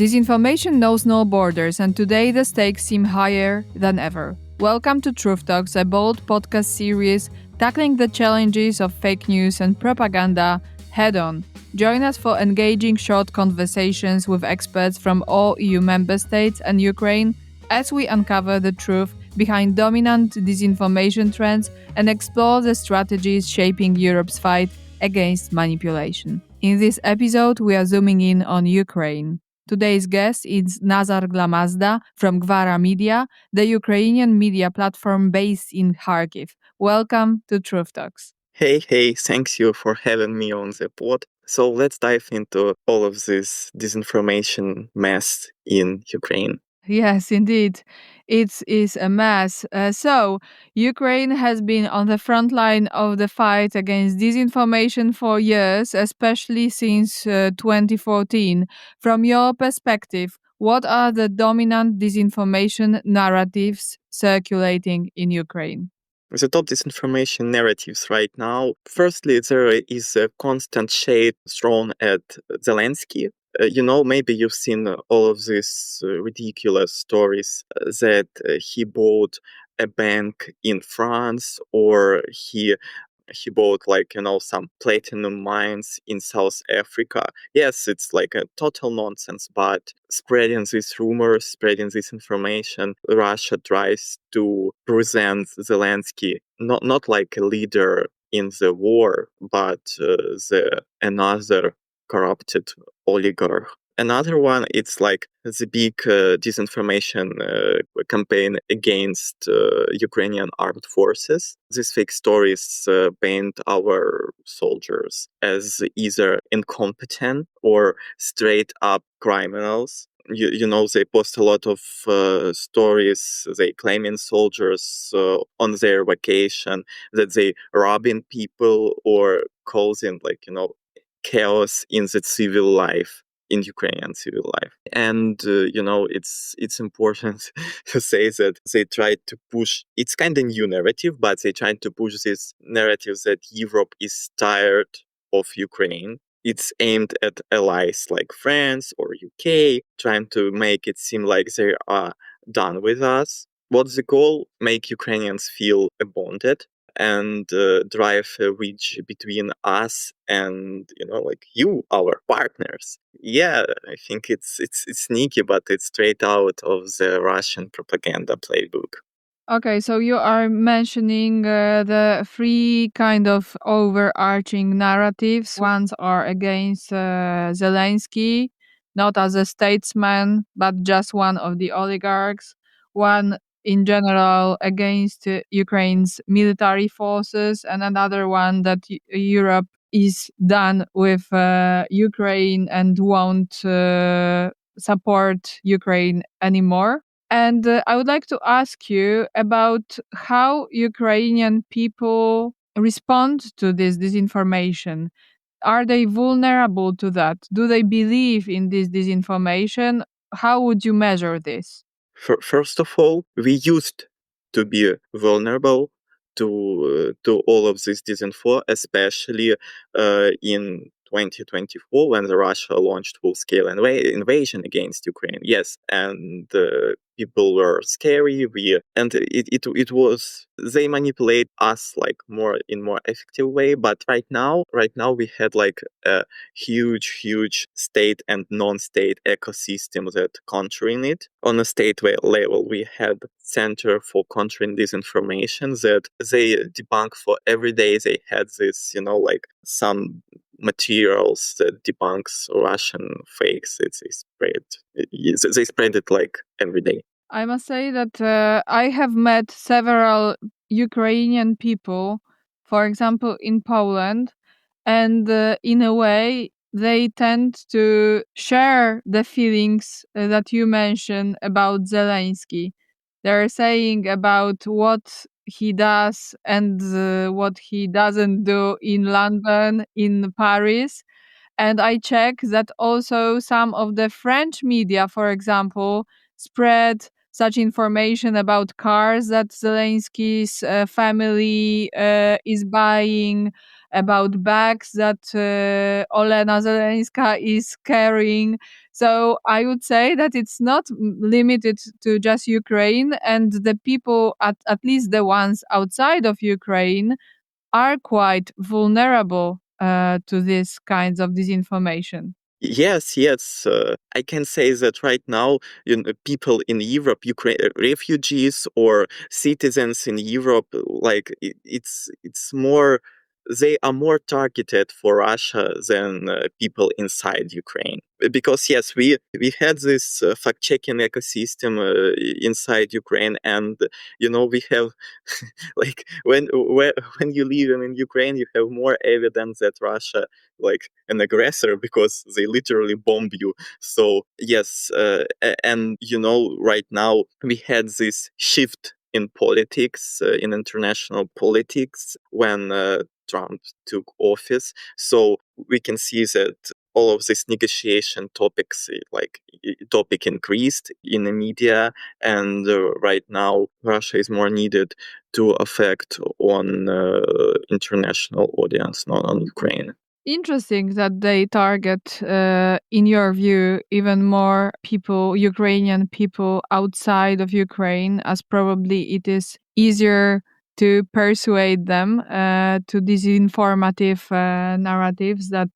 Disinformation knows no borders, and today the stakes seem higher than ever. Welcome to Truth Talks, a bold podcast series tackling the challenges of fake news and propaganda head on. Join us for engaging short conversations with experts from all EU member states and Ukraine as we uncover the truth behind dominant disinformation trends and explore the strategies shaping Europe's fight against manipulation. In this episode, we are zooming in on Ukraine. Today's guest is Nazar Glamazda from Gwara Media, the Ukrainian media platform based in Kharkiv. Welcome to Truth Talks. Hey, thanks you for having me on the pod. So let's dive into all of this disinformation mess in Ukraine. Yes, indeed. It is a mess. So, Ukraine has been on the front line of the fight against disinformation for years, especially since 2014. From your perspective, what are the dominant disinformation narratives circulating in Ukraine? The top disinformation narratives right now, firstly, there is a constant shade thrown at Zelensky. Maybe you've seen all of these ridiculous stories that he bought a bank in France, or he bought some platinum mines in South Africa. Yes, it's like a total nonsense, but spreading these rumors, spreading this information, Russia tries to present Zelensky not like a leader in the war, but another corrupted oligarch. Another one, it's like the big disinformation campaign against Ukrainian armed forces. These fake stories paint our soldiers as either incompetent or straight up criminals. They post a lot of stories, they claiming soldiers on their vacation, that they robbing people or causing chaos in the civil life, in Ukrainian civil life. And, it's important to say that they tried to push, it's kind of new narrative, but they tried to push this narrative that Europe is tired of Ukraine. It's aimed at allies like France or UK, trying to make it seem like they are done with us. What's the goal? Make Ukrainians feel bonded and drive a wedge between us and you, our partners. Yeah, I think it's sneaky, but it's straight out of the Russian propaganda playbook. Okay, so you are mentioning the three kind of overarching narratives. Ones are against Zelensky, not as a statesman, but just one of the oligarchs. One in general against Ukraine's military forces, and another one that Europe is done with Ukraine and won't support Ukraine anymore. And I would like to ask you about how Ukrainian people respond to this disinformation. Are they vulnerable to that? Do they believe in this disinformation? How would you measure this? First of all, we used to be vulnerable to all of this disinfo, especially in 2024 when Russia launched full-scale invasion against Ukraine. Yes, and people were scary. It was, they manipulate us like in more effective way. But right now we had like a huge state and non-state ecosystem that countering it. On a state level, we had Center for Countering Disinformation that they debunk for every day. They had this, some materials that debunks Russian fakes. They spread it like every day. I must say that I have met several Ukrainian people, for example, in Poland, and in a way, they tend to share the feelings that you mentioned about Zelensky. They're saying about what he does and what he doesn't do in London, in Paris. And I check that also some of the French media, for example, spread such information about cars that Zelensky's family is buying, about bags that Olena Zelenska is carrying. So I would say that it's not limited to just Ukraine, and the people, at least the ones outside of Ukraine, are quite vulnerable to these kinds of disinformation. Yes. I can say that right now, people in Europe, refugees or citizens in Europe, like it's more. They are more targeted for Russia than people inside Ukraine. Because yes, we had this fact-checking ecosystem inside Ukraine, and we have like when you live in Ukraine, you have more evidence that Russia like an aggressor because they literally bomb you. So yes, and right now we had this shift in politics, in international politics when Trump took office. So we can see that all of these negotiation topics, topic increased in the media, and right now Russia is more needed to affect on international audience, not on Ukraine. Interesting that they target, in your view, even more people, Ukrainian people outside of Ukraine, as probably it is easier to persuade them to these informative narratives that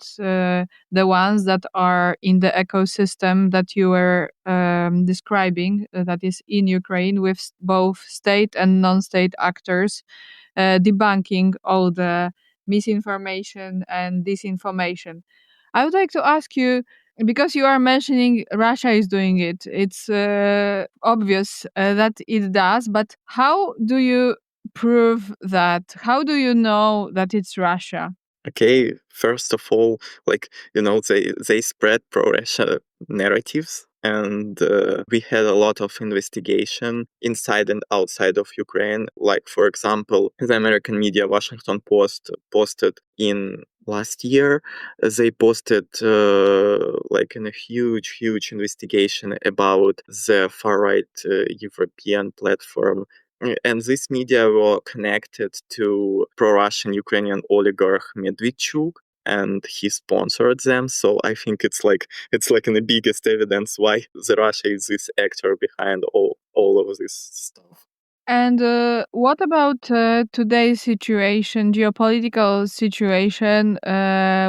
the ones that are in the ecosystem that you were describing, that is in Ukraine, with both state and non-state actors debunking all the misinformation and disinformation. I would like to ask you, because you are mentioning Russia is doing it, it's obvious that it does, but how do you prove that? How do you know that it's Russia? Okay, first of all, they spread pro-Russia narratives, and we had a lot of investigation inside and outside of Ukraine. Like, for example, the American media Washington Post posted in last year, they posted like in a huge investigation about the far right European platform. And this media were connected to pro-Russian Ukrainian oligarch Medvedchuk, and he sponsored them. So I think it's like in the biggest evidence why the Russia is this actor behind all of this stuff. And what about today's situation, geopolitical situation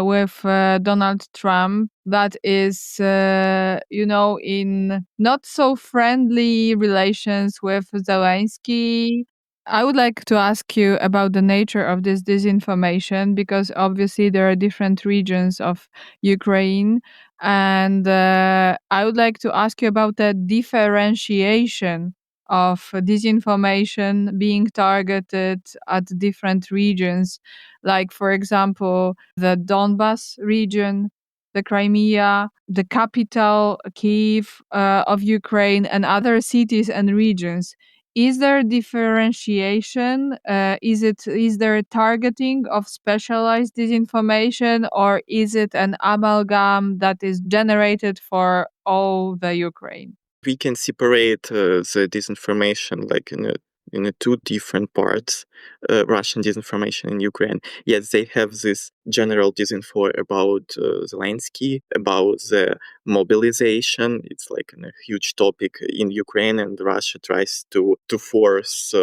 with Donald Trump that is, in not so friendly relations with Zelensky? I would like to ask you about the nature of this disinformation because obviously there are different regions of Ukraine. And I would like to ask you about the differentiation of disinformation being targeted at different regions, like, for example, the Donbas region, the Crimea, the capital, Kiev, of Ukraine, and other cities and regions. Is there differentiation? Is there targeting of specialized disinformation, or is it an amalgam that is generated for all the Ukraine? We can separate the disinformation like in two different parts. Russian disinformation in Ukraine. Yes, they have this general disinfo about Zelensky, about the mobilization. It's like a huge topic in Ukraine, and Russia tries to force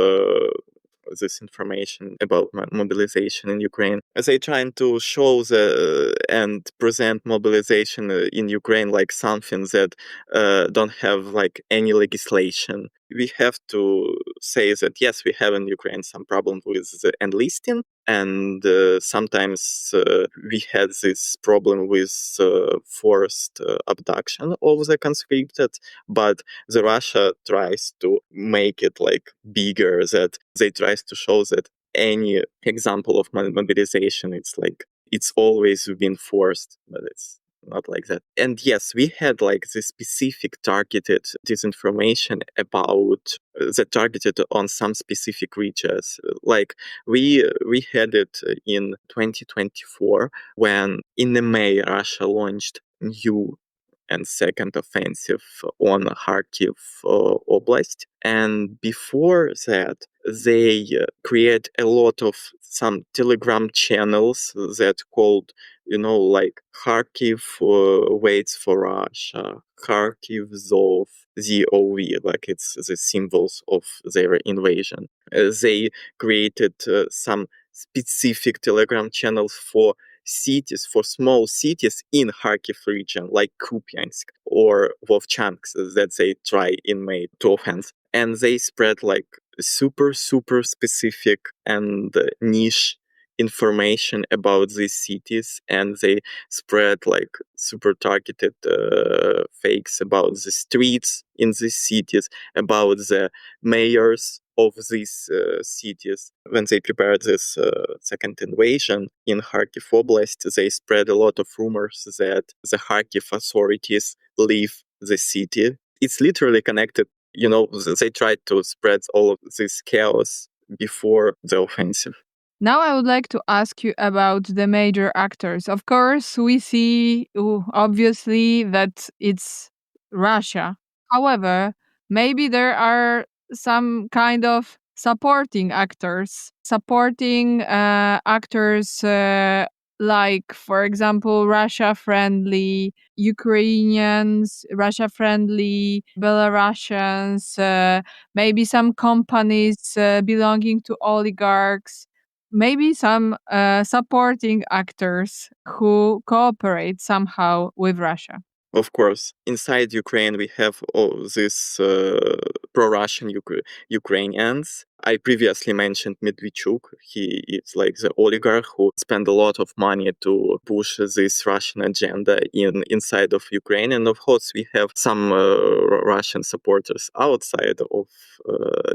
this information about mobilization in Ukraine. They trying to show and present mobilization in Ukraine like something that don't have like any legislation. We have to say that yes, we have in Ukraine some problems with the enlisting, and sometimes we had this problem with forced abduction of the conscripted, but the Russia tries to make it like bigger, that they tries to show that any example of mobilization, it's like it's always been forced, but it's not like that. And yes, we had like this specific targeted disinformation about that targeted on some specific regions. Like we had it in 2024 when in the May Russia launched new and second offensive on Kharkiv Oblast. And before that, they create a lot of some Telegram channels that called, like Kharkiv waits for Russia, Kharkiv Zov, ZOV, like it's the symbols of their invasion. They created some specific Telegram channels for cities, for small cities in Kharkiv region, like Kupiansk or Vovchansk, that they try in May to offense. And they spread like super, super specific and niche information about these cities, and they spread like super targeted fakes about the streets in these cities, about the mayors of these cities. When they prepared this second invasion in Kharkiv Oblast, they spread a lot of rumors that the Kharkiv authorities leave the city. It's literally connected. They tried to spread all of this chaos before the offensive. Now I would like to ask you about the major actors. Of course, we see obviously that it's Russia. However, maybe there are some kind of supporting actors, like, for example, Russia friendly Ukrainians, Russia friendly Belarusians, maybe some companies belonging to oligarchs, maybe some supporting actors who cooperate somehow with Russia. Of course, inside Ukraine, we have all these pro-Russian Ukrainians. I previously mentioned Medvedchuk. He is like the oligarch who spent a lot of money to push this Russian agenda inside of Ukraine. And of course, we have some Russian supporters outside of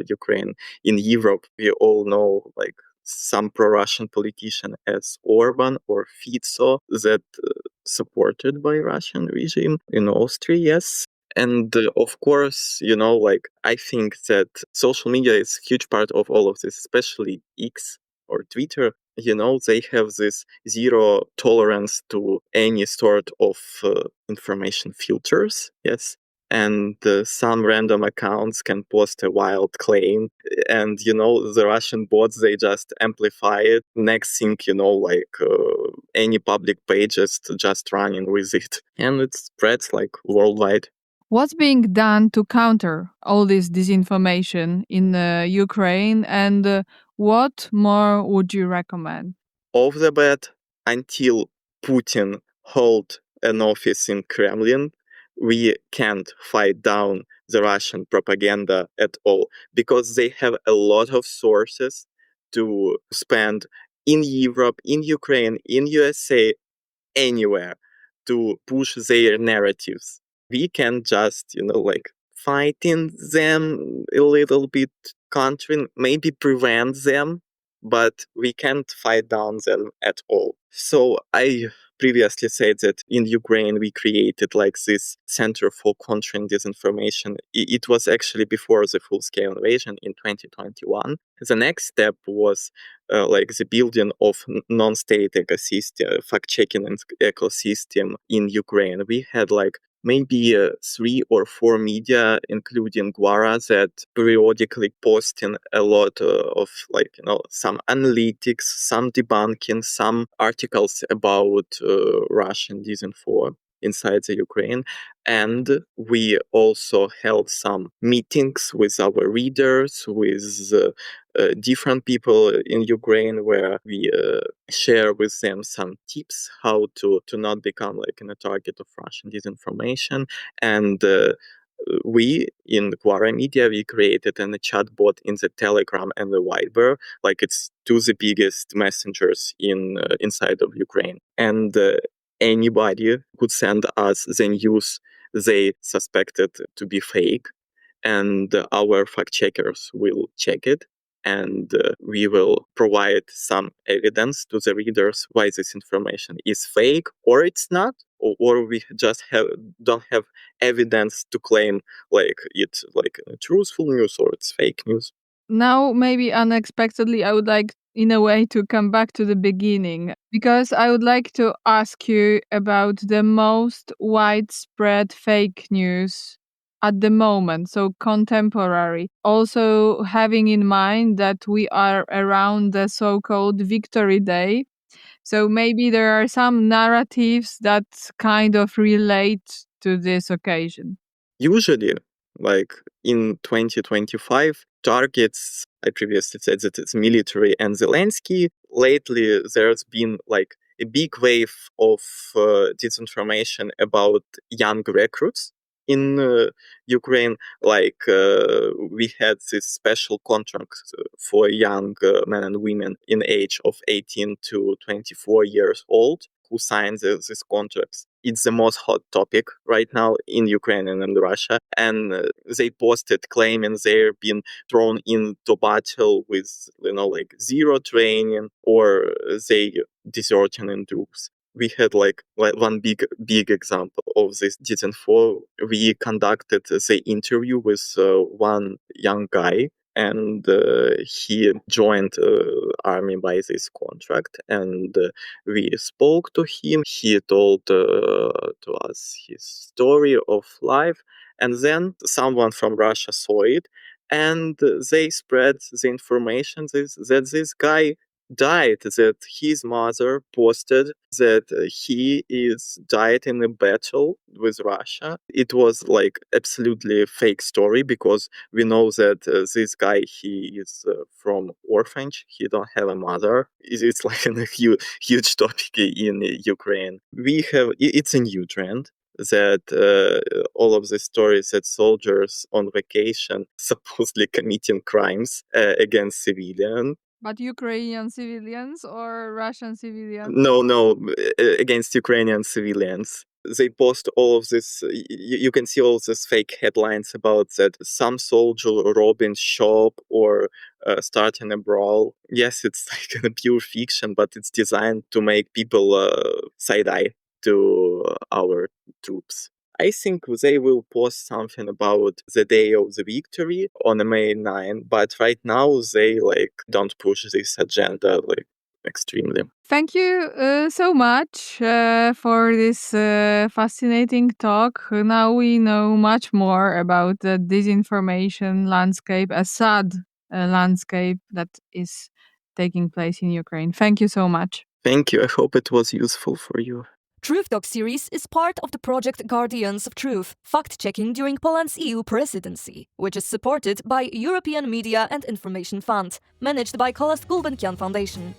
Ukraine. In Europe, we all know like some pro-Russian politician as Orban or Fico that supported by Russian regime in Austria, yes. And of course, like I think that social media is a huge part of all of this, especially X or Twitter. They have this zero tolerance to any sort of information filters, yes. And some random accounts can post a wild claim, and the Russian bots, they just amplify it. Next thing like any public pages just running with it, and it spreads like worldwide. What's being done to counter all this disinformation in Ukraine, and what more would you recommend? Off the bat, until Putin hold an office in Kremlin, we can't fight down the Russian propaganda at all, because they have a lot of sources to spend in Europe, in Ukraine, in USA, anywhere to push their narratives. We can just, like fighting them a little bit, countering, maybe prevent them, but we can't fight down them at all. So I previously said that in Ukraine we created like this center for countering disinformation. It was actually before the full-scale invasion in 2021. The next step was like the building of non-state ecosystem, fact-checking ecosystem in Ukraine. We had like maybe 3 or 4 media, including Gwara, that periodically posting a lot of like, some analytics, some debunking, some articles about Russian disinfo inside the Ukraine. And we also held some meetings with our readers, with different people in Ukraine, where we share with them some tips how to not become like a target of Russian disinformation. And we in Gwara Media, we created a chatbot in the Telegram and the Viber, like it's two the biggest messengers inside of Ukraine. And anybody could send us the news they suspected to be fake, and our fact checkers will check it, and we will provide some evidence to the readers why this information is fake or it's not, or we just don't have evidence to claim like it's like truthful news or it's fake news. now maybe unexpectedly I would like in a way to come back to the beginning, because I would like to ask you about the most widespread fake news at the moment, so contemporary. Also having in mind that we are around the so-called Victory Day. So maybe there are some narratives that kind of relate to this occasion. Usually, like in 2025, targets, I previously said that it's military and Zelensky. Lately, there's been like a big wave of disinformation about young recruits in Ukraine. Like we had this special contract for young men and women in age of 18 to 24 years old who signed these contracts. It's the most hot topic right now in Ukraine and in Russia. And they posted claiming they're being thrown into battle with, like zero training, or they deserting in groups. We had like one big example of this disinfo. We conducted the interview with one young guy, and he joined army by this contract, and we spoke to him. He told to us his story of life, and then someone from Russia saw it, and they spread the information that this guy died, that his mother posted that he is died in a battle with Russia. It was like absolutely fake story, because we know that this guy, he is from orphanage. He don't have a mother. It's like a huge topic in Ukraine. It's a new trend that all of the stories that soldiers on vacation supposedly committing crimes against civilians. But Ukrainian civilians or Russian civilians? No, against Ukrainian civilians. They post all of this. You can see all of these fake headlines about that some soldier robbing shop or starting a brawl. Yes, it's like a pure fiction, but it's designed to make people side eye to our troops. I think they will post something about the day of the victory on May 9, but right now they like don't push this agenda like extremely. Thank you so much for this fascinating talk. Now we know much more about the disinformation landscape, a sad landscape that is taking place in Ukraine. Thank you so much. Thank you. I hope it was useful for you. Truth Talk series is part of the project Guardians of Truth, fact-checking during Poland's EU presidency, which is supported by European Media and Information Fund, managed by Calouste Gulbenkian Foundation.